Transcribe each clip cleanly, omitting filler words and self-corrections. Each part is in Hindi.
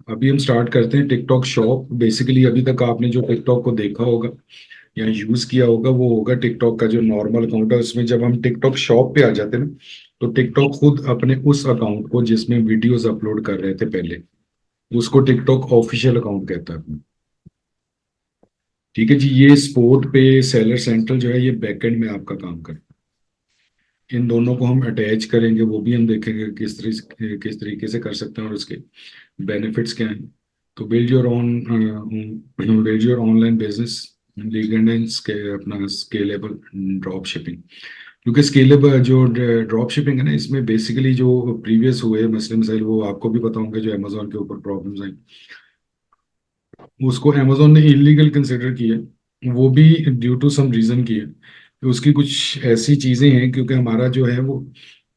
अभी हम स्टार्ट करते हैं टिकटॉक शॉप। बेसिकली अभी तक आपने जो टिकटॉक को देखा होगा या यूज किया होगा वो होगा टिकटॉक का जो नॉर्मल अकाउंट है। उसमें जब हम टिकटॉक शॉप पे आ जाते हैं ना, तो टिकटॉक खुद अपने उस अकाउंट को जिसमें वीडियोस अपलोड कर रहे थे पहले, उसको टिकटॉक ऑफिशियल अकाउंट कहता है अपना। ठीक है जी। ये स्पोर्ट पे सेलर सेंट्रल जो है ये बैकएंड में आपका काम करता है। इन दोनों को हम अटैच करेंगे, वो भी हम देखेंगे किस तरीके से कर सकते हैं और उसके बेनिफिट्स क्या हैं। तो build your online business legal and अपना स्केलेबल ड्रॉप शिपिंग। क्योंकि स्केलेबल जो ड्रॉप शिपिंग है ना, इसमें बेसिकली जो प्रीवियस हुए मसले मसाइल वो आपको भी पता होंगे। जो अमेजोन के ऊपर प्रॉब्लम्स आई, उसको अमेजोन ने इलीगल कंसिडर किया। वो भी ड्यू टू सम रीजन की है कि उसकी कुछ ऐसी चीजें हैं, क्योंकि हमारा जो है वो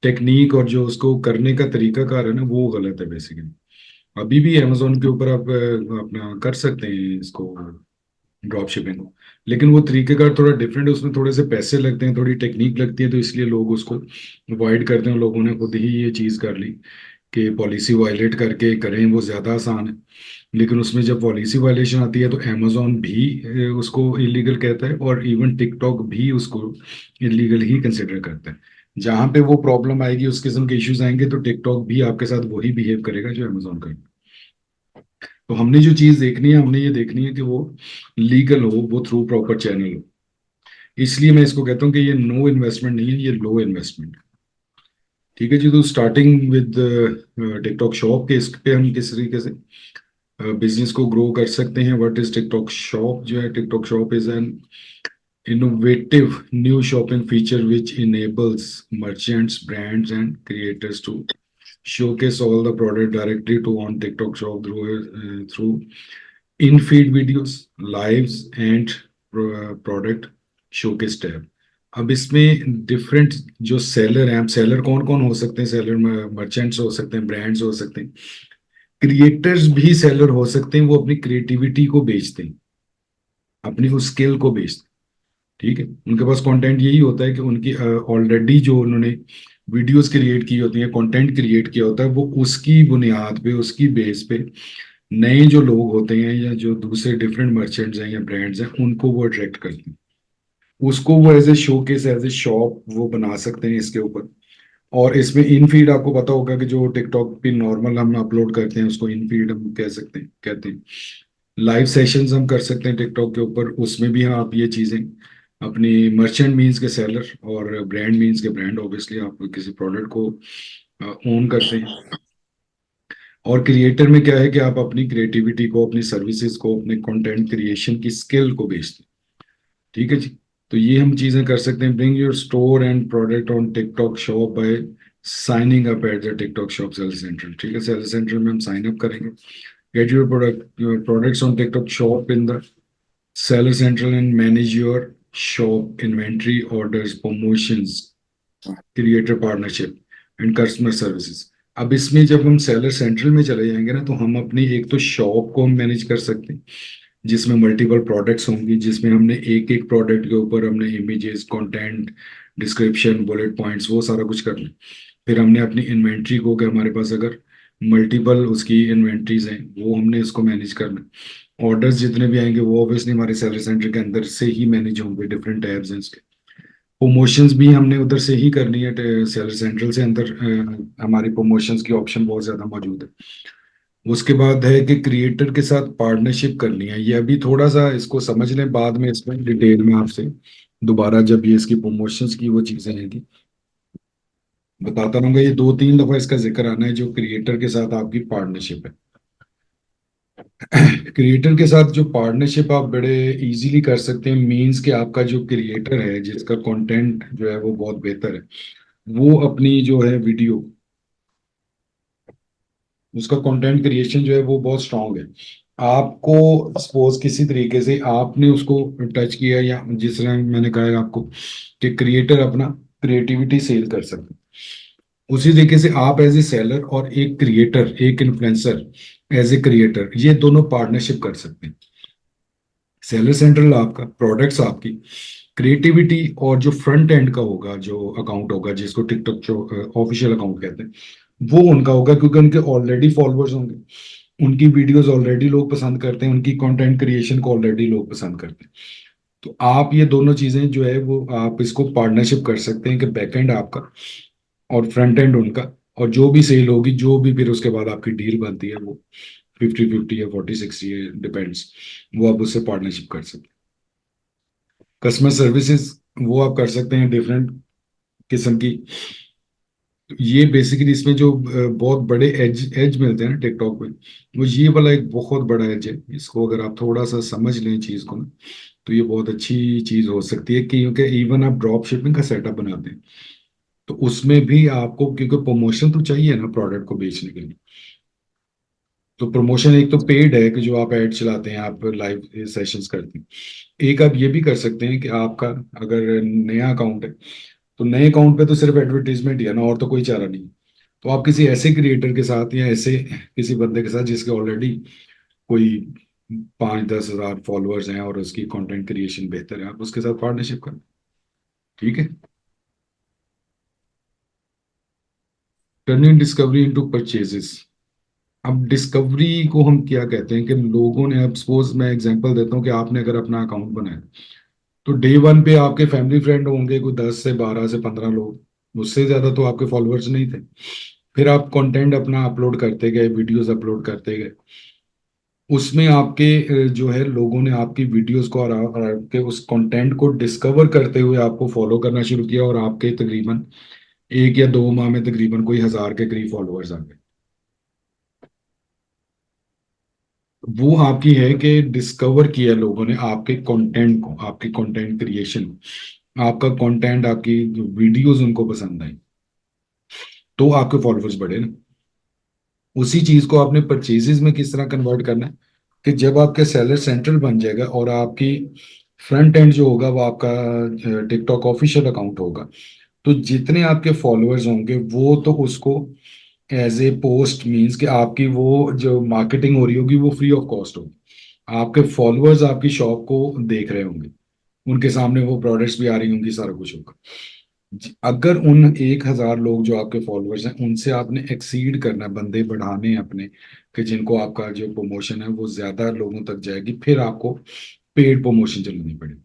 टेक्निक और जो उसको करने का तरीका कार है ना वो गलत है बेसिकली। अभी भी अमेजोन के ऊपर आप अपना कर सकते हैं इसको, ड्रॉप शिपिंग को। लेकिन वो तरीकेकार थोड़ा डिफरेंट है, उसमें थोड़े से पैसे लगते हैं, थोड़ी टेक्निक लगती है, तो इसलिए लोग उसको अवॉइड करते हैं। लोगों ने खुद ही ये चीज कर ली कि पॉलिसी वायलेट करके करें, वो ज्यादा आसान है। लेकिन उसमें जब पॉलिसी वायलेशन आती है तो अमेजोन भी उसको इलीगल कहता है, और इवन टिकटॉक भी उसको इलीगल ही कंसिडर करता है। जहां पे वो प्रॉब्लम आएगी, उस किस्म के इश्यूज आएंगे, तो टिकटॉक भी आपके साथ वही बिहेव करेगा जो अमेजोन कर। तो हमने जो चीज देखनी है, हमने ये देखनी है कि वो लीगल हो, वो थ्रू प्रॉपर चैनल हो। इसलिए मैं इसको कहता हूँ कि ये नो इन्वेस्टमेंट नहीं है, ये लो इन्वेस्टमेंट। ठीक है जी। तो स्टार्टिंग विद टिकटॉक शॉप के, इस पे हम किस तरीके से बिजनेस को ग्रो कर सकते हैं। What is TikTok shop? जो है TikTok shop is an innovative new shopping feature which enables merchants, brands, and creators to showcase all the product directly to on TikTok shop through in-feed videos, lives, and product showcase tab। अब इसमें डिफरेंट जो सेलर हैं, सेलर कौन कौन हो सकते हैं? सेलर मर्चेंट्स हो सकते हैं, ब्रांड्स हो सकते हैं, क्रिएटर्स भी सेलर हो सकते हैं। वो अपनी क्रिएटिविटी को बेचते हैं, अपनी उस स्किल को बेचते हैं। ठीक है। उनके पास कंटेंट यही होता है कि उनकी ऑलरेडी जो उन्होंने वीडियोस क्रिएट की होती हैं, कंटेंट क्रिएट किया होता है, वो उसकी बुनियाद पे, उसकी बेस पे नए जो लोग होते हैं या जो दूसरे डिफरेंट मर्चेंट्स हैं या ब्रांड्स हैं, उनको वो अट्रैक्ट करते हैं। उसको वो as a showcase, as a shop वो बना सकते हैं इसके ऊपर। और इसमें इन फीड आपको पता होगा कि जो टिकटॉक पे नॉर्मल हम अपलोड करते हैं उसको इन फीड हम कह सकते हैं, कहते हैं। लाइव सेशंस हम कर सकते हैं टिकटॉक के ऊपर, उसमें भी हम आप ये चीजें अपनी मर्चेंट मीन्स के सेलर और ब्रांड मीन्स के ब्रांड, ऑब्वियसली आप किसी प्रोडक्ट को ओन करते हैं। और क्रिएटर में क्या है कि आप अपनी क्रिएटिविटी को, अपनी सर्विसेज को, अपने कंटेंट क्रिएशन की स्किल को बेचते हैं। ठीक है जी। तो ये हम चीजें कर सकते हैं। Bring your store and product on TikTok shop by signing up at the TikTok shop seller central. ठीक है। सेल सेंट्रल में हम साइन अप करेंगे। Get your products on TikTok shop in the seller central and manage your shop inventory, orders, promotions, creator partnership and customer services। अब इसमें जब हम सेलर सेंट्रल में चले जाएंगे ना, तो हम अपनी एक तो शॉप को हम मैनेज कर सकते हैं, जिसमें मल्टीपल प्रोडक्ट्स होंगी, जिसमें हमने एक एक प्रोडक्ट के ऊपर हमने images, content, description, bullet points, वो सारा कुछ कर लें। फिर हमने अपनी इन्वेंट्री को, कि हमारे पास अगर मल्टीपल उसकी इन्वेंट्रीज हैं, वो हमने इसको मैनेज करना। ऑर्डर्स जितने भी आएंगे वो ऑब्वियसली हमारे सेलर सेंटर के अंदर से ही मैनेज होंगे, डिफरेंट टैब्स हैं इसके। प्रमोशंस भी हमने उधर से ही करनी है, सेलर सेंट्रल से अंदर हमारी प्रमोशंस की ऑप्शन बहुत ज्यादा मौजूद है। उसके बाद है कि क्रिएटर के साथ पार्टनरशिप करनी है। ये अभी थोड़ा सा इसको समझ लें, बाद में इसमें डिटेल में आपसे दोबारा जब ये इसकी प्रमोशंस की वो चीजें हैं कि बताता रहूंगा। ये दो तीन दफा इसका जिक्र आना है, जो क्रिएटर के साथ आपकी पार्टनरशिप है। क्रिएटर के साथ जो पार्टनरशिप आप बड़े इजीली कर सकते हैं, मींस कि आपका जो क्रिएटर है जिसका कंटेंट जो है वो बहुत बेहतर है, वो अपनी जो है वीडियो, उसका कंटेंट क्रिएशन जो है वो बहुत स्ट्रांग है। आपको सपोज किसी तरीके से आपने उसको टच किया, या जिस तरह मैंने कहा है आपको कि क्रिएटर अपना क्रिएटिविटी सेल कर सकते हैं, उसी तरीके से आप एज ए सेलर और एक क्रिएटर, एक इन्फ्लुएंसर एज ए क्रिएटर, ये दोनों पार्टनरशिप कर सकते हैं। सेलर सेंट्रल आपका, प्रोडक्ट्स आपकी, क्रिएटिविटी, और जो फ्रंट एंड का होगा, जो अकाउंट होगा जिसको टिकटॉक जो ऑफिशियल अकाउंट कहते हैं, वो उनका होगा, क्योंकि उनके ऑलरेडी फॉलोअर्स होंगे। उनकी वीडियोस ऑलरेडी लोग पसंद करते हैं, उनकी कंटेंट क्रिएशन को ऑलरेडी लोग पसंद करते हैं। तो आप ये दोनों चीजें जो है वो आप इसको पार्टनरशिप कर सकते हैं कि बैक एंड आपका और फ्रंट एंड उनका, और जो भी सेल होगी, जो भी फिर उसके बाद आपकी डील बनती है, वो 50-50 या 40-60 है, डिपेंड्स, वो आप उससे पार्टनरशिप कर सकते हैं। कस्टमर सर्विसेज वो आप कर सकते हैं डिफरेंट किस्म की। तो ये बेसिकली इसमें जो बहुत बड़े एज एज मिलते हैं ना टिकटॉक में, वो ये वाला एक बहुत बड़ा एज है। इसको अगर आप थोड़ा सा समझ लें चीज को ना, तो ये बहुत अच्छी चीज हो सकती है, क्योंकि इवन आप ड्रॉप शिपिंग का सेटअप बनाते हैं, तो उसमें भी आपको, क्योंकि प्रमोशन तो चाहिए ना प्रोडक्ट को बेचने के लिए। तो प्रमोशन एक तो पेड है कि जो आप ऐड चलाते हैं, आप लाइव सेशंस करते हैं। एक आप ये भी कर सकते हैं कि आपका अगर नया अकाउंट है, तो नए अकाउंट पे तो सिर्फ एडवर्टीजमेंट ही है ना, और तो कोई चारा नहीं। तो आप किसी ऐसे क्रिएटर के साथ या ऐसे किसी बंदे के साथ जिसके ऑलरेडी कोई 5-10 हज़ार फॉलोअर्स हैं और उसकी कंटेंट क्रिएशन बेहतर है, आप उसके साथ पार्टनरशिप करें। ठीक है। Turning discovery into purchases. अब डिस्कवरी को हम क्या कहते हैं कि लोगों ने, अब सपोज मैं एग्जांपल देता हूँ कि आपने अगर अपना अकाउंट बनाया, तो डे वन पे आपके फैमिली फ्रेंड होंगे कोई 10 से 12 से 15 लोग, उससे ज्यादा तो आपके फॉलोअर्स नहीं थे। फिर आप कंटेंट अपना अपलोड करते गए, वीडियोस अपलोड करते गए, उसमें आपके जो है लोगों ने आपकी वीडियोस को और आपके उस कंटेंट को डिस्कवर करते हुए आपको फॉलो करना शुरू किया, और आपके तकरीबन 1 या 2 माह में तकरीबन कोई 1,000 के करीब फॉलोअर्स आ गए। वो आपकी है कि डिस्कवर किया लोगों ने आपके कंटेंट को, आपकी कंटेंट क्रिएशन, आपका कंटेंट, आपकी जो वीडियोस उनको पसंद आई, तो आपके फॉलोअर्स बढ़े ना। उसी चीज को आपने परचेजेस में किस तरह कन्वर्ट करना है, कि जब आपका सेलर सेंट्रल बन जाएगा और आपकी फ्रंट एंड जो होगा वो आपका टिकटॉक ऑफिशियल अकाउंट होगा, तो जितने आपके फॉलोअर्स होंगे वो तो उसको एज ए पोस्ट मींस कि आपकी वो जो मार्केटिंग हो रही होगी वो फ्री ऑफ कॉस्ट होगी। आपके फॉलोअर्स आपकी शॉप को देख रहे होंगे, उनके सामने वो प्रोडक्ट्स भी आ रही होंगी, सारा कुछ होगा। अगर उन 1,000 लोग जो आपके फॉलोअर्स हैं उनसे आपने एक्सीड करना है, बंदे बढ़ाने हैं अपने, कि जिनको आपका जो प्रमोशन है वो ज्यादा लोगों तक जाएगी, फिर आपको पेड प्रमोशन चलानी पड़ेगी।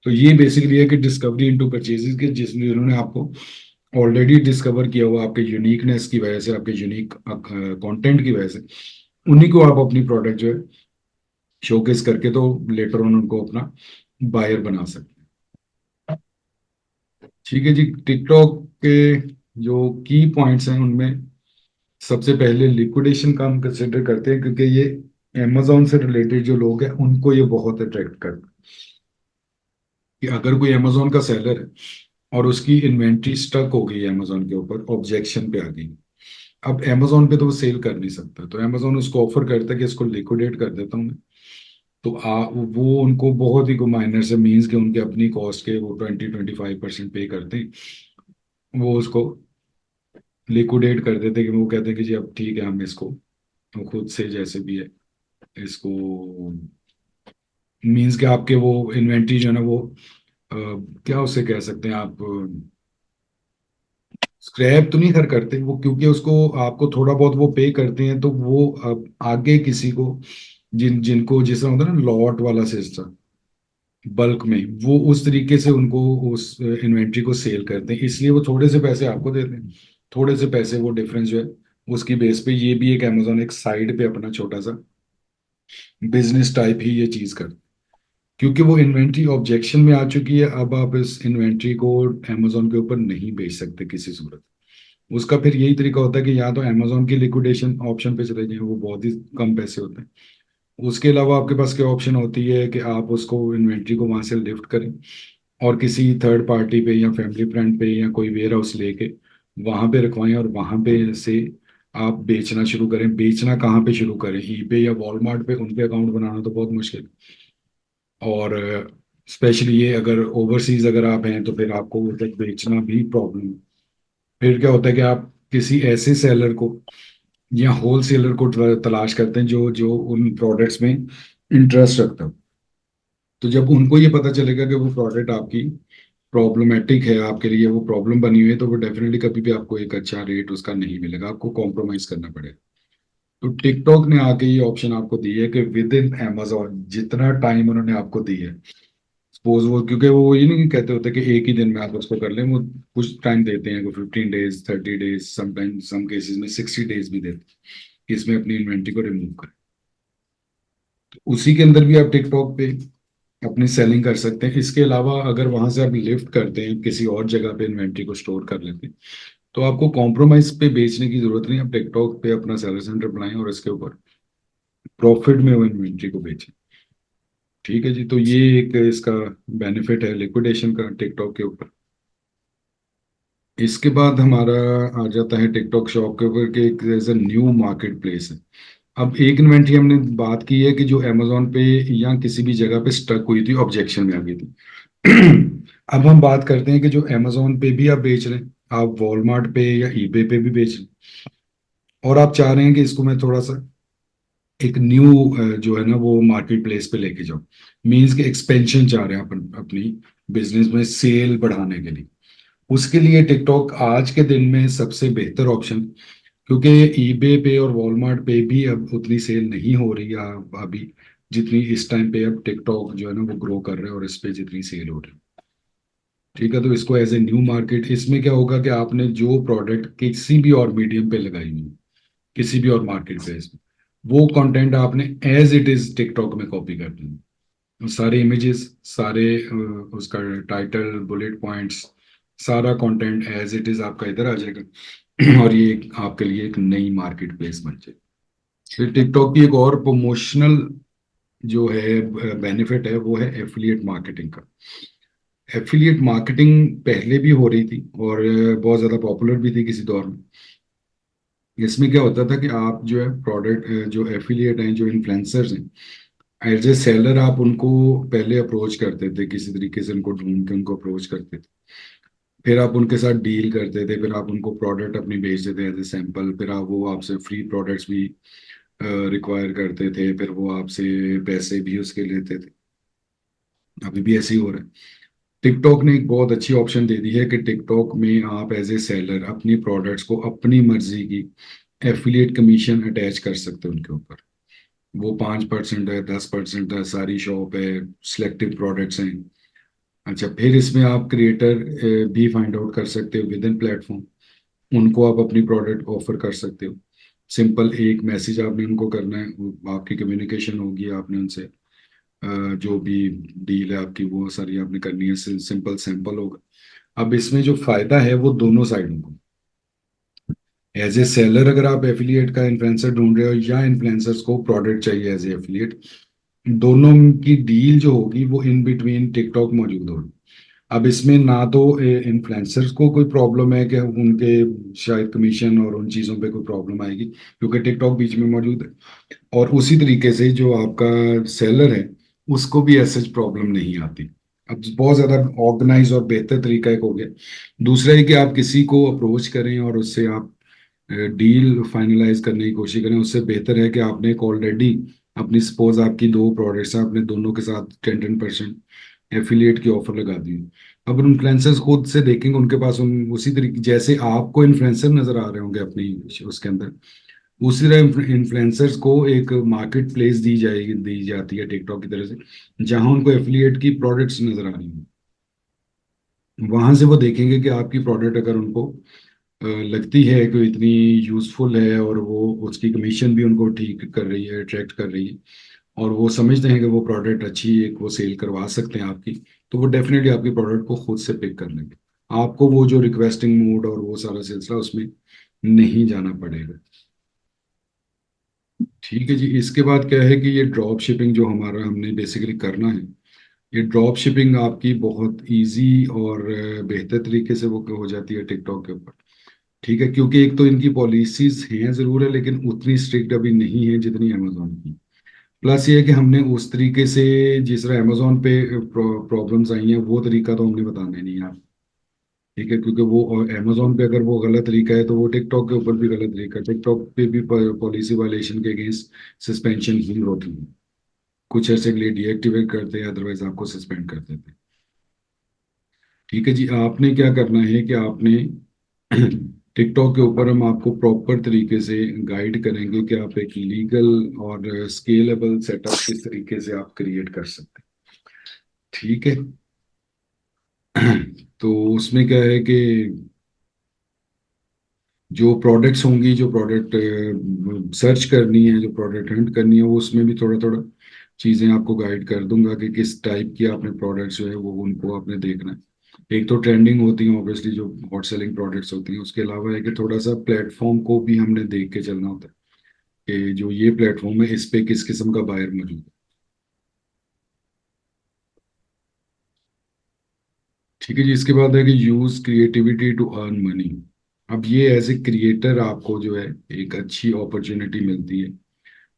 तो ये बेसिकली है कि डिस्कवरी इनटू परचेजेस के, जिसमें उन्होंने आपको ऑलरेडी डिस्कवर किया हुआ आपके यूनिकनेस की वजह से, आपके यूनिक कंटेंट की वजह से, उन्हीं को आप अपनी प्रोडक्ट जो है शोकेस करके तो लेटर ऑन उनको अपना बायर बना सकते हैं। ठीक है जी। टिकटॉक के जो की पॉइंट्स हैं उनमें सबसे पहले लिक्विडेशन का हम कंसिडर करते हैं, क्योंकि ये अमेजोन से रिलेटेड जो लोग हैं उनको ये बहुत अट्रैक्ट करता है। कि अगर कोई अमेजोन का सेलर है और उसकी इन्वेंट्री स्टक हो गई है अमेजोन के ऊपर, ऑब्जेक्शन पे आ गई, अब अमेजोन पे तो वो सेल कर नहीं सकता, तो अमेजोन उसको ऑफर करता है कि इसको लिक्विडेट कर देता हूँ मैं। तो वो उनको बहुत ही को माइनर से मीन्स के उनके अपनी कॉस्ट के वो 20-25% पे करते हैं, वो उसको लिक्विडेट कर देते हैं, कि वो कहते हैं कि जी अब ठीक है, हम इसको खुद से जैसे भी है इसको, मीन्स के आपके वो इन्वेंट्री जो है ना वो अ, क्या उसे कह सकते हैं आप, स्क्रैप तो नहीं कर करते वो, क्योंकि उसको आपको थोड़ा बहुत वो पे करते हैं, तो वो आगे किसी को, जिनको जिस तरह होता है ना लॉट वाला सिस्टम, बल्क में, वो उस तरीके से उनको उस इन्वेंट्री को सेल करते हैं, इसलिए वो थोड़े से पैसे आपको देते हैं। थोड़े से पैसे वो डिफरेंस जो है उसकी बेस पे ये भी एक अमेजोन एक साइड पे अपना छोटा सा बिजनेस टाइप ही ये चीज कर, क्योंकि वो इन्वेंट्री ऑब्जेक्शन में आ चुकी है, अब आप इस इन्वेंट्री को अमेजोन के ऊपर नहीं बेच सकते किसी सूरत। उसका फिर यही तरीका होता है कि या तो अमेजोन की लिक्विडेशन ऑप्शन पे चले जाएं, वो बहुत ही कम पैसे होते हैं। उसके अलावा आपके पास क्या ऑप्शन होती है कि आप उसको इन्वेंट्री को वहां से लिफ्ट करें और किसी थर्ड पार्टी पे या फैमिली फ्रेंड पे या कोई वेयर हाउस लेके वहां पे रखवाएं, और वहां पे से आप बेचना शुरू करें। बेचना कहाँ पे शुरू करें, ईबे या वॉलमार्ट पे, उनके अकाउंट बनाना तो बहुत मुश्किल है। और स्पेशली ये अगर ओवरसीज अगर आप हैं तो फिर आपको उधर बेचना भी प्रॉब्लम है। फिर क्या होता है कि आप किसी ऐसे सेलर को या होल सेलर को तलाश करते हैं जो जो उन प्रोडक्ट्स में इंटरेस्ट रखता है। तो जब उनको ये पता चलेगा कि वो प्रोडक्ट आपकी प्रॉब्लमेटिक है, आपके लिए वो प्रॉब्लम बनी हुई है, तो वो डेफिनेटली कभी भी आपको एक अच्छा रेट उसका नहीं मिलेगा, आपको कॉम्प्रोमाइज करना पड़ेगा। तो टिकटॉक ने आके ये ऑप्शन आपको दी है कि विद इन Amazon जितना टाइम उन्होंने आपको दी है, सपोज वो, क्योंकि वो ये नहीं कहते होते कि एक ही दिन में आप उसको कर लें, वो कुछ टाइम देते हैं, को 15 days, 30 days, sometime some cases में 60 डेज भी देते हैं कि इसमें अपनी इन्वेंट्री को रिमूव करें। तो उसी के अंदर भी आप टिकटॉक पे अपनी सेलिंग कर सकते हैं। इसके अलावा अगर वहां से आप लिफ्ट करते हैं किसी और जगह पे, इन्वेंट्री को स्टोर कर लेते हैं, तो आपको कॉम्प्रोमाइज पे बेचने की जरूरत नहीं। आप टिकटॉक पे अपना सेलर सेंटर बनाएं और इसके ऊपर प्रॉफिट में वो इन्वेंट्री को बेचें। ठीक है जी, तो ये एक इसका बेनिफिट है लिक्विडेशन का टिकटॉक के ऊपर। इसके बाद हमारा आ जाता है टिकटॉक शॉप के ऊपर के एक as a new marketplace है। अब एक इन्वेंट्री हमने बात की है कि जो अमेजोन पे या किसी भी जगह पे स्टक हुई थी, ऑब्जेक्शन में आ गई थी। अब हम बात करते हैं कि जो अमेजोन पे भी आप बेच रहे हैं, आप वॉलमार्ट पे या ईबे पे भी बेच रहे हैं, और आप चाह रहे हैं कि इसको मैं थोड़ा सा एक न्यू जो है ना वो मार्केट प्लेस पे लेके जाऊं, मीन्स के एक्सपेंशन चाह रहे हैं अपन अपनी बिजनेस में सेल बढ़ाने के लिए। उसके लिए टिकटॉक आज के दिन में सबसे बेहतर ऑप्शन, क्योंकि ईबे पे और वॉलमार्ट पे भी अब उतनी सेल नहीं हो रही है अभी, जितनी इस टाइम पे अब टिकटॉक जो है ना वो ग्रो कर रहे हैं और इस पे जितनी सेल हो रही है। ठीक है, तो इसको एज ए न्यू मार्केट, इसमें क्या होगा कि आपने जो प्रोडक्ट किसी भी और मीडियम पे लगाई हुई है, किसी भी और मार्केट प्लेस में, वो कंटेंट आपने एज इट इज टिकटॉक में कॉपी कर देना। सारे इमेजेस, सारे उसका टाइटल, बुलेट पॉइंट्स, सारा कंटेंट एज इट इज आपका इधर आ जाएगा और ये आपके लिए एक नई मार्केट प्लेस बन जाएगी। फिर टिकटॉक की एक और प्रमोशनल जो है बेनिफिट है, वो है एफिलिएट मार्केटिंग का। एफिलिएट मार्केटिंग पहले भी हो रही थी और बहुत ज़्यादा पॉपुलर भी थी किसी दौर में। इसमें क्या होता था कि आप जो है प्रोडक्ट, जो एफिलिएट हैं, जो इन्फ्लुएंसर्स हैं, एज ए सेलर आप उनको पहले अप्रोच करते थे, किसी तरीके से उनको ढूंढ के उनको अप्रोच करते थे। फिर आप उनके साथ डील करते थे, फिर आप उनको प्रोडक्ट अपनी भेजते थे एज ए सैंपल, फिर आप वो आपसे फ्री प्रोडक्ट्स भी रिक्वायर करते थे, फिर वो आपसे पैसे भी उसके लेते थे। अभी भी ऐसे ही हो रहा है। टिकटॉक ने एक बहुत अच्छी ऑप्शन दे दी है कि टिकटॉक में आप एज ए सेलर अपनी प्रोडक्ट्स को अपनी मर्जी की एफिलिएट कमीशन अटैच कर सकते हो उनके ऊपर। वो 5% है, 10% है, सारी शॉप है, सिलेक्टिव प्रोडक्ट्स हैं। अच्छा, फिर इसमें आप क्रिएटर भी फाइंड आउट कर सकते हो विद इन प्लेटफॉर्म, उनको आप अपनी प्रोडक्ट ऑफर कर सकते हो। सिंपल एक मैसेज आपने उनको करना है, आपकी कम्युनिकेशन होगी, आपने उनसे जो भी डील है आपकी वो सारी आपने करनी है, सिंपल सैंपल होगा। अब इसमें जो फायदा है वो दोनों साइडों को, एज ए सेलर अगर आप एफिलिएट का इन्फ्लुएंसर ढूंढ रहे हो या इन्फ्लुएंसर्स को प्रोडक्ट चाहिए एज ए एफिलिएट, दोनों की डील जो होगी वो इन बिटवीन टिकटॉक मौजूद होगी। अब इसमें ना तो इन्फ्लुएंसर्स को कोई प्रॉब्लम है कि उनके शायद कमीशन और उन चीज़ों पे कोई प्रॉब्लम आएगी, क्योंकि टिकटॉक बीच में मौजूद है, और उसी तरीके से जो आपका सेलर है उसको भी ऐसे प्रॉब्लम नहीं आती। अब बहुत ज़्यादा ऑर्गेनाइज और बेहतर तरीका एक हो गया। दूसरा है कि आप किसी को अप्रोच करें और उससे आप डील फाइनलाइज करने की कोशिश करें, उससे बेहतर है कि आपने एक ऑलरेडी अपनी, सपोज आपकी दो प्रोडक्ट्स हैं, आपने दोनों के साथ 10-10% एफिलिएट की ऑफर लगा दी। अब इन्फ्लुएंसर्स खुद से देखेंगे, उनके पास उन उसी तरीके जैसे आपको इन्फ्लुएंसर नजर आ रहे होंगे अपनी उसके अंदर, उसी तरह इन्फ्लुएंसर्स को एक मार्केट प्लेस दी जाती है टिकटॉक की तरह से, जहां उनको एफिलिएट की प्रोडक्ट्स नजर आ रही हैं। वहां से वो देखेंगे कि आपकी प्रोडक्ट अगर उनको लगती है कि इतनी यूजफुल है और वो उसकी कमीशन भी उनको ठीक कर रही है, अट्रैक्ट कर रही है, और वो समझते हैं कि वो प्रोडक्ट अच्छी एक वो सेल करवा सकते हैं आपकी, तो वो डेफिनेटली आपकी प्रोडक्ट को खुद से पिक कर लेंगे। आपको वो जो रिक्वेस्टिंग मोड और वो सारा सिलसिला उसमें नहीं जाना पड़ेगा। ठीक है जी, इसके बाद क्या है कि ये ड्रॉप शिपिंग जो हमारा हमने बेसिकली करना है, ये ड्रॉप शिपिंग आपकी बहुत इजी और बेहतर तरीके से वो हो जाती है टिकटॉक के ऊपर। ठीक है, क्योंकि एक तो इनकी पॉलिसीज हैं जरूर है, लेकिन उतनी स्ट्रिक्ट अभी नहीं है जितनी अमेजोन की। प्लस ये है कि हमने उस तरीके से, जिस तरह अमेजोन पे प्रॉब्लम्स आई हैं, वो तरीका तो हमने बताना नहीं है आप। ठीक है, क्योंकि वो अमेजोन पे अगर वो गलत तरीका है तो वो टिकटॉक के ऊपर भी गलत तरीका है। टिकटॉक पे भी पॉलिसी वायलेशन के अगेंस्ट सस्पेंशन ही होती है, कुछ ऐसे के लिए डीएक्टिवेट करते हैं, अदरवाइज आपको सस्पेंड कर देते हैं। ठीक है जी, आपने क्या करना है कि आपने टिकटॉक के ऊपर हम आपको प्रॉपर तरीके से गाइड करेंगे कि आप एक लीगल और स्केलेबल सेटअप किस तरीके से आप क्रिएट कर सकते हैं। ठीक है। तो उसमें क्या है कि जो प्रोडक्ट्स होंगी, जो प्रोडक्ट सर्च करनी है, जो प्रोडक्ट हंट करनी है, वो उसमें भी थोड़ा थोड़ा चीज़ें आपको गाइड कर दूंगा कि किस टाइप की आपने प्रोडक्ट्स जो है वो उनको आपने देखना है। एक तो ट्रेंडिंग होती है ऑब्वियसली, जो हॉट सेलिंग प्रोडक्ट्स होती हैं, उसके अलावा है कि थोड़ा सा प्लेटफॉर्म को भी हमने देख के चलना होता है कि जो ये प्लेटफॉर्म है इस पे किस किस्म का बायर मौजूद है। ठीक है जी। इसके बाद है कि use creativity to earn money. अब ये एज ए क्रिएटर आपको जो है एक अच्छी अपॉर्चुनिटी मिलती है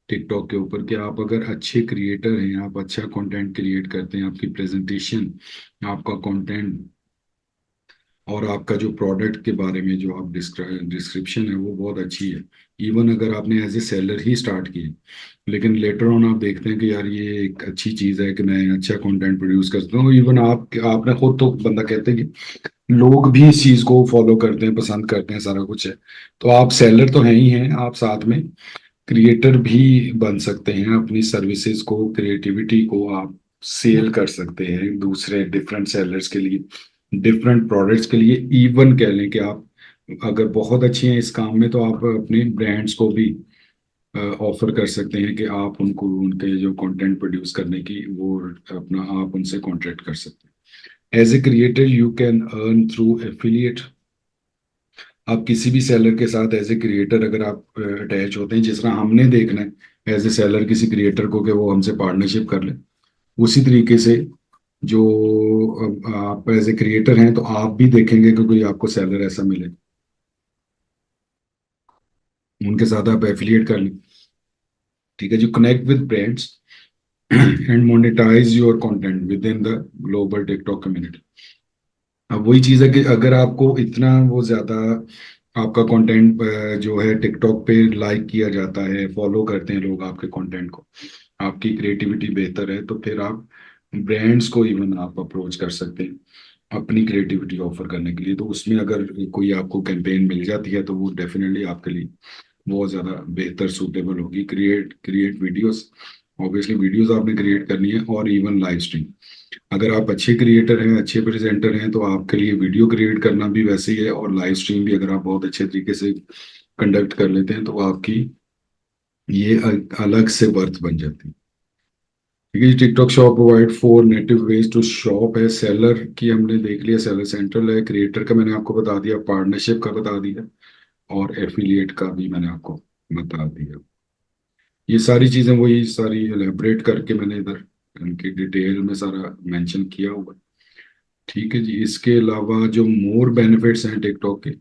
टिकटॉक के ऊपर कि आप अगर अच्छे क्रिएटर हैं, आप अच्छा कंटेंट क्रिएट करते हैं, आपकी प्रेजेंटेशन, आपका कंटेंट और आपका जो प्रोडक्ट के बारे में जो आप डिस्क्रिप्शन है वो बहुत अच्छी है। इवन अगर आपने एज ए सेलर ही स्टार्ट किया, लेकिन लेटर ऑन आप देखते हैं कि यार ये एक अच्छी चीज़ है कि मैं अच्छा कंटेंट प्रोड्यूस करता हूँ, इवन आप आपने खुद तो बंदा कहते हैं कि लोग भी इस चीज़ को फॉलो करते हैं, पसंद करते हैं, सारा कुछ है, तो आप सेलर तो हैं ही हैं, आप साथ में क्रिएटर भी बन सकते हैं। अपनी सर्विसेज को, क्रिएटिविटी को आप सेल कर सकते हैं दूसरे डिफरेंट सेलर्स के लिए, डिफरेंट प्रोडक्ट्स के लिए। इवन कह लें कि आप अगर बहुत अच्छे हैं इस काम में तो आप अपने ब्रांड्स को भी ऑफर कर सकते हैं कि आप उनको उनके जो कंटेंट प्रोड्यूस करने की वो अपना आप उनसे कॉन्ट्रैक्ट कर सकते हैं। As a creator you can earn through affiliate. आप किसी भी सेलर के साथ एज ए क्रिएटर अगर आप अटैच होते हैं, जिस तरह हमने देखना है एज ए सेलर किसी क्रिएटर को कि वो हमसे पार्टनरशिप कर ले, उसी तरीके से जो आप एज ए क्रिएटर हैं तो आप भी देखेंगे कि कोई आपको सेलर ऐसा मिले, उनके साथ आप एफिलिएट कर लें। ठीक है जी। Connect with brands and monetize your content within the global TikTok community. अब वही चीज़ है कि अगर आपको इतना वो ज़्यादा आपका कंटेंट जो है टिकटॉक पे लाइक किया जाता है, फॉलो करते हैं लोग आपके कंटेंट को, आपकी क्रिएटिविटी बेहतर है, तो फिर आप ब्रांड्स को इवन आप अप्रोच कर सकते हैं अपनी क्रिएटिविटी ऑफर करने के लिए। तो उसमें अगर कोई आपको कैंपेन मिल जाती है तो वो डेफिनेटली आपके लिए बहुत ज़्यादा बेहतर सूटेबल होगी। Create create videos, obviously videos आपने क्रिएट करनी है, और इवन लाइव स्ट्रीम। अगर आप अच्छे क्रिएटर हैं, अच्छे प्रेजेंटर हैं, तो आपके लिए वीडियो क्रिएट करना भी वैसे ही है, और लाइव स्ट्रीम भी अगर आप बहुत अच्छे तरीके से कंडक्ट कर लेते हैं तो आपकी ये अलग से बर्थ बन जाती है। ठीक है। TikTok shop provide four native ways to shop है। सेलर की हमने देख लिया, सेलर सेंट्रल है, क्रिएटर का मैंने आपको बता दिया, पार्टनरशिप का बता दिया, और एफिलिएट का भी मैंने आपको बता दिया। ये सारी चीजें वही सारी एलेबरेट करके मैंने इधर उनकी डिटेल में सारा मेंशन किया हुआ। ठीक है जी। इसके अलावा जो मोर बेनिफिट्स हैं टिकटॉक के,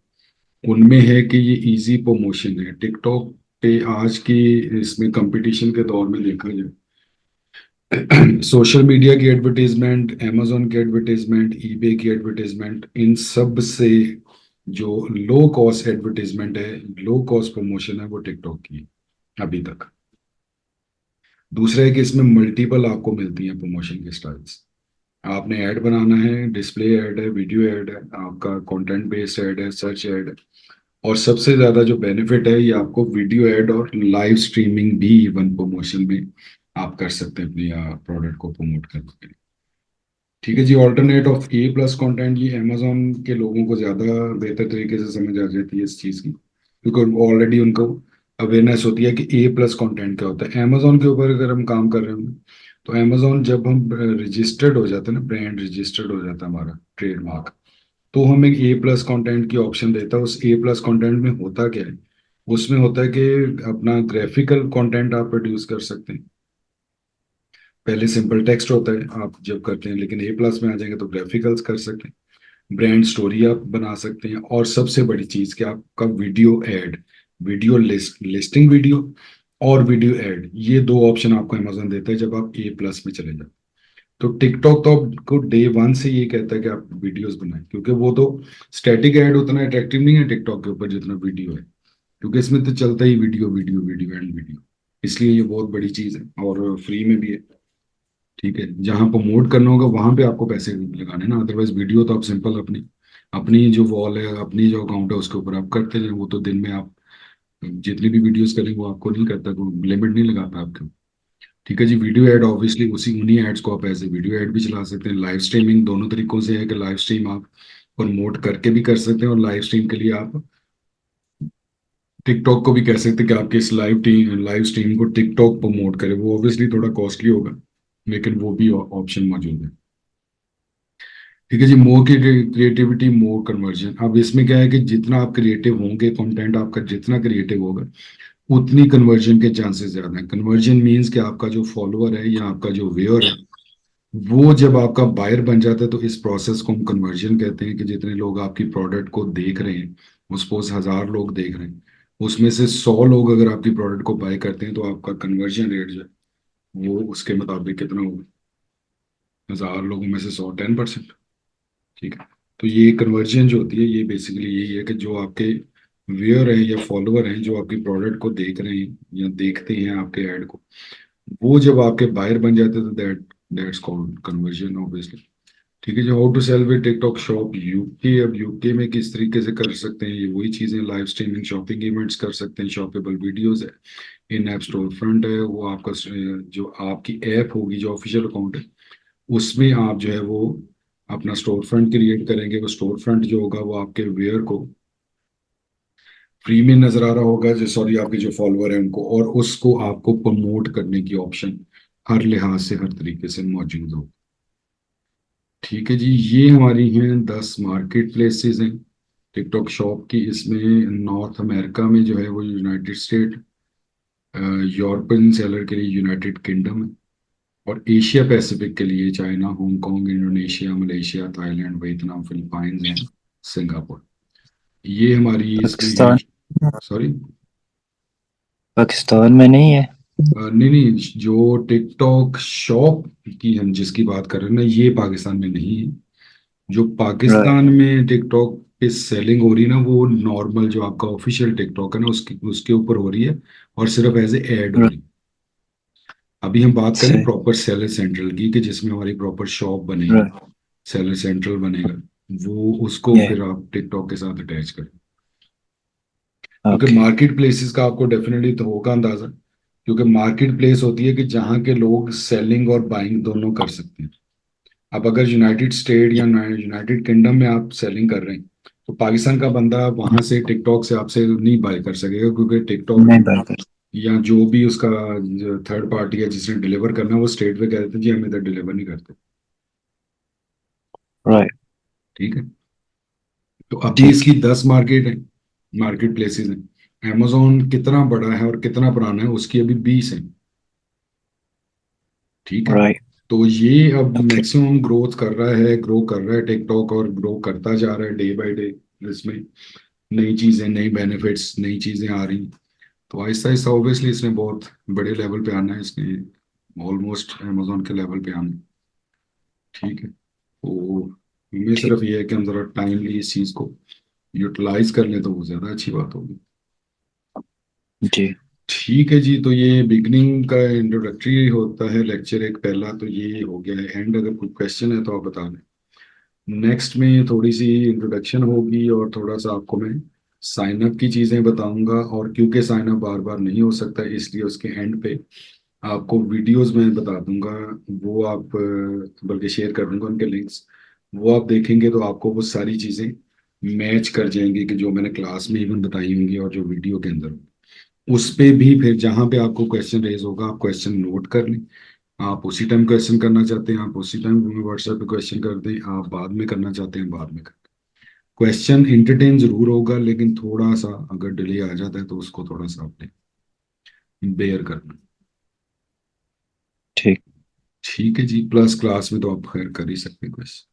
उनमें है कि ये इजी प्रमोशन है टिकटॉक पे। आज की इसमें कंपटीशन के दौर में देखा जाए, सोशल मीडिया की एडवर्टीजमेंट, amazon की एडवर्टीजमेंट, ईबे की एडवर्टीजमेंट, इन सब से जो लो कॉस्ट एडवर्टीजमेंट है, लो कॉस्ट प्रमोशन है, वो टिकटॉक की है अभी तक। दूसरा है कि इसमें मल्टीपल आपको मिलती हैं प्रमोशन के स्टाइल्स। आपने ऐड बनाना है, डिस्प्ले ऐड है, वीडियो ऐड है, आपका कंटेंट बेस्ड ऐड है, सर्च ऐड है, और सबसे ज्यादा जो बेनिफिट है ये आपको वीडियो ऐड और लाइव स्ट्रीमिंग भी इवन प्रमोशन में आप कर सकते हैं अपने प्रोडक्ट को प्रमोट करने के लिए। ठीक है जी। Alternate of A plus content, ये अमेजोन के लोगों को ज़्यादा बेहतर तरीके से समझ आ जाती है इस चीज़ की, क्योंकि ऑलरेडी उनको अवेयरनेस होती है कि ए प्लस कंटेंट क्या होता है। अमेजोन के ऊपर अगर हम काम कर रहे होंगे तो अमेजोन जब हम रजिस्टर्ड हो जाते हैं ना, ब्रांड रजिस्टर्ड हो जाता है हमारा ट्रेडमार्क, तो हमें ए प्लस कंटेंट की ऑप्शन देता है। उस ए प्लस कंटेंट में होता क्या है, उसमें होता है कि अपना ग्राफिकल कंटेंट आप प्रोड्यूस कर सकते हैं। पहले सिंपल टेक्स्ट होता है आप जब करते हैं, लेकिन ए प्लस में आ जाएंगे तो ग्राफिकल्स कर सकते हैं, ब्रांड स्टोरी आप बना सकते हैं, और सबसे बड़ी चीज कि आपका video add, video listing video और वीडियो ऐड, ये दो ऑप्शन आपको अमेजोन देता है जब आप ए प्लस में चले जाते हैं। तो टिकटॉक तो आपको डे वन से ये कहता है कि आप वीडियोस बनाएं, क्योंकि वो तो स्टैटिक ऐड उतना अट्रैक्टिव नहीं है टिकटॉक के ऊपर जितना वीडियो है, क्योंकि इसमें तो चलता ही video video video and video. इसलिए ये बहुत बड़ी चीज है और फ्री में भी है। ठीक है। जहां प्रमोट करना होगा वहां पे आपको पैसे लगाने ना, अदरवाइज वीडियो तो आप सिंपल अपनी अपनी जो वॉल है, अपनी जो अकाउंट है, उसके ऊपर आप करते जाएं। वो तो दिन में आप जितनी भी वीडियोस करें वो आपको नहीं करता, कोई लिमिट नहीं लगाता आपके। ठीक है जी। वीडियो ऐड ऑब्वियसली उसी उन्हीं एड्स को आप एज ए वीडियो ऐड भी चला सकते हैं। लाइव स्ट्रीमिंग दोनों तरीकों से है कि लाइव स्ट्रीम आप प्रमोट करके भी कर सकते हैं, और लाइव स्ट्रीम के लिए आप टिकटॉक को भी कह सकते हैं कि आपके इस लाइव स्ट्रीम को टिकटॉक प्रमोट करे। वो ऑब्वियसली थोड़ा कॉस्टली होगा, लेकिन वो भी ऑप्शन मौजूद है। ठीक है जी। मोर की क्रिएटिविटी मोर कन्वर्जन। अब इसमें क्या है कि जितना आप क्रिएटिव होंगे, कंटेंट आपका जितना क्रिएटिव होगा, उतनी कन्वर्जन के चांसेस ज्यादा हैं। कन्वर्जन मीन्स कि आपका जो फॉलोअर है या आपका जो व्यूअर है, वो जब आपका बायर बन जाता है, तो इस प्रोसेस को हम कन्वर्जन कहते हैं। कि जितने लोग आपकी प्रोडक्ट को देख रहे हैं, सपोज 1,000 लोग देख रहे हैं, उसमें से 100 लोग अगर आपकी प्रोडक्ट को बाय करते हैं, तो आपका कन्वर्जन रेट जो है वो उसके मुताबिक कितना होगा? 1,000 लोगों में से 100, 10%। ठीक है। तो ये कन्वर्जन जो होती है, ये बेसिकली यही है कि जो आपके व्यूअर हैं या फॉलोअर हैं, जो आपकी प्रोडक्ट को देख रहे हैं या देखते हैं आपके ऐड को, वो जब आपके बायर बन जाते हैं, तो दैट्स कॉल्ड कन्वर्जन ऑब्वियसली। ठीक है जी। How to sell with TikTok shop UK. अब यूके में किस तरीके से कर सकते हैं? ये वही चीजें, लाइव स्ट्रीमिंग, शॉपिंग इवेंट्स कर सकते हैं, शॉपेबल वीडियोस है, इन ऐप स्टोर फ्रंट है, वो आपका जो आपकी ऐप होगी, जो ऑफिशियल अकाउंट है, उसमें आप जो है वो अपना स्टोर फ्रंट क्रिएट करेंगे। वो स्टोर फ्रंट जो होगा वो आपके वेयर को फ्री में नजर आ रहा होगा, जो सॉरी आपके जो फॉलोअर है उनको, और उसको आपको प्रमोट करने की ऑप्शन हर लिहाज से, हर तरीके से मौजूद हो। ठीक है जी। ये हमारी हैं 10 मार्केट प्लेसेस हैं टिकटॉक शॉप की। इसमें नॉर्थ अमेरिका में जो है वो यूनाइटेड स्टेट, यूरोपियन सेलर के लिए यूनाइटेड किंगडम है, और एशिया पैसिफिक के लिए China, Hong Kong, Indonesia, Malaysia, Thailand, Vietnam, Philippines and Singapore. ये हमारी इसमें है। पाकिस्तान। सॉरी। पाकिस्तान में नहीं है। नहीं नहीं, जो टिकटॉक शॉप की हम जिसकी बात कर रहे हैं ना, ये पाकिस्तान में नहीं है। जो राइट। पाकिस्तान में टिकटॉक पे सेलिंग हो रही है ना, वो नॉर्मल जो आपका ऑफिशियल टिकटॉक है ना, उसके उसके ऊपर हो रही है, और सिर्फ एज ए ऐड हो रही है। अभी हम बात करें से प्रॉपर सेलर सेंट्रल की, कि जिसमें हमारी प्रॉपर शॉप बनेगी, राइट। सेलर सेंट्रल बनेगा, वो उसको ये फिर आप टिकटॉक के साथ अटैच करें। क्योंकि ओके। मार्केट प्लेसेस का आपको डेफिनेटली तो होगा अंदाजा, क्योंकि मार्केट प्लेस होती है कि जहाँ के लोग सेलिंग और बाइंग दोनों कर सकते हैं। अब अगर यूनाइटेड स्टेट या यूनाइटेड किंगडम में आप सेलिंग कर रहे हैं, तो पाकिस्तान का बंदा वहां से टिकटॉक से आपसे नहीं बाय कर सकेगा, क्योंकि टिकटॉक नहीं बर्गर। या जो भी उसका थर्ड पार्टी है जिसने डिलीवर करना है, वो स्टेट पे कह देते हैं जी हम इधर डिलीवर नहीं करते। राइट। ठीक है। तो अभी ठीक इसकी 10 मार्केट है, मार्केट प्लेसेस हैं। amazon कितना बड़ा है और कितना पुराना है, उसकी अभी 20 है। ठीक है। है। राइट। तो ये अब ओके। मैक्सिमम ग्रोथ कर रहा है, ग्रो कर रहा है टिकटॉक, और ग्रो करता जा रहा है डे बाय डे। इसमें नई चीजें, नई बेनिफिट्स, नई चीजें आ रही। तो आहिस्ता आहिस्ता ऑब्वियसली इसने बहुत बड़े लेवल पे आना है, इसने ऑलमोस्ट अमेजोन के लेवल पे आना है। ठीक है। तो हमें ठीक। सिर्फ ये है कि हम जरा टाइमली इस चीज को यूटिलाइज कर लें, तो वो ज्यादा अच्छी बात होगी। जी। ठीक है जी। तो ये बिगनिंग का इंट्रोडक्टरी होता है लेक्चर एक पहला, तो ये हो गया है एंड। अगर कोई क्वेश्चन है तो आप बता दें। नेक्स्ट में थोड़ी सी इंट्रोडक्शन होगी, और थोड़ा सा आपको मैं साइन अप की चीज़ें बताऊंगा, और क्योंकि साइन अप बार बार नहीं हो सकता, इसलिए उसके एंड पे आपको वीडियोस में बता दूंगा। वो आप बल्कि शेयर कर दूंगा उनके लिंक्स। वो आप देखेंगे तो आपको वो सारी चीज़ें मैच कर जाएंगी, कि जो मैंने क्लास में इवन बताई होंगी और जो वीडियो के अंदर उस पे भी। फिर जहाँ पे आपको क्वेश्चन रेज होगा, आप क्वेश्चन नोट कर लें। आप उसी टाइम क्वेश्चन करना चाहते हैं, आप उसी टाइम व्हाट्सएप पे क्वेश्चन कर दें। आप बाद में करना चाहते हैं, बाद में कर। क्वेश्चन इंटरटेन जरूर होगा, लेकिन थोड़ा सा अगर डिले आ जाता है, तो उसको थोड़ा सा आपने बेयर करना। ठीक। ठीक है जी। प्लस क्लास में तो आप खैर कर ही सकते हैं क्वेश्चन।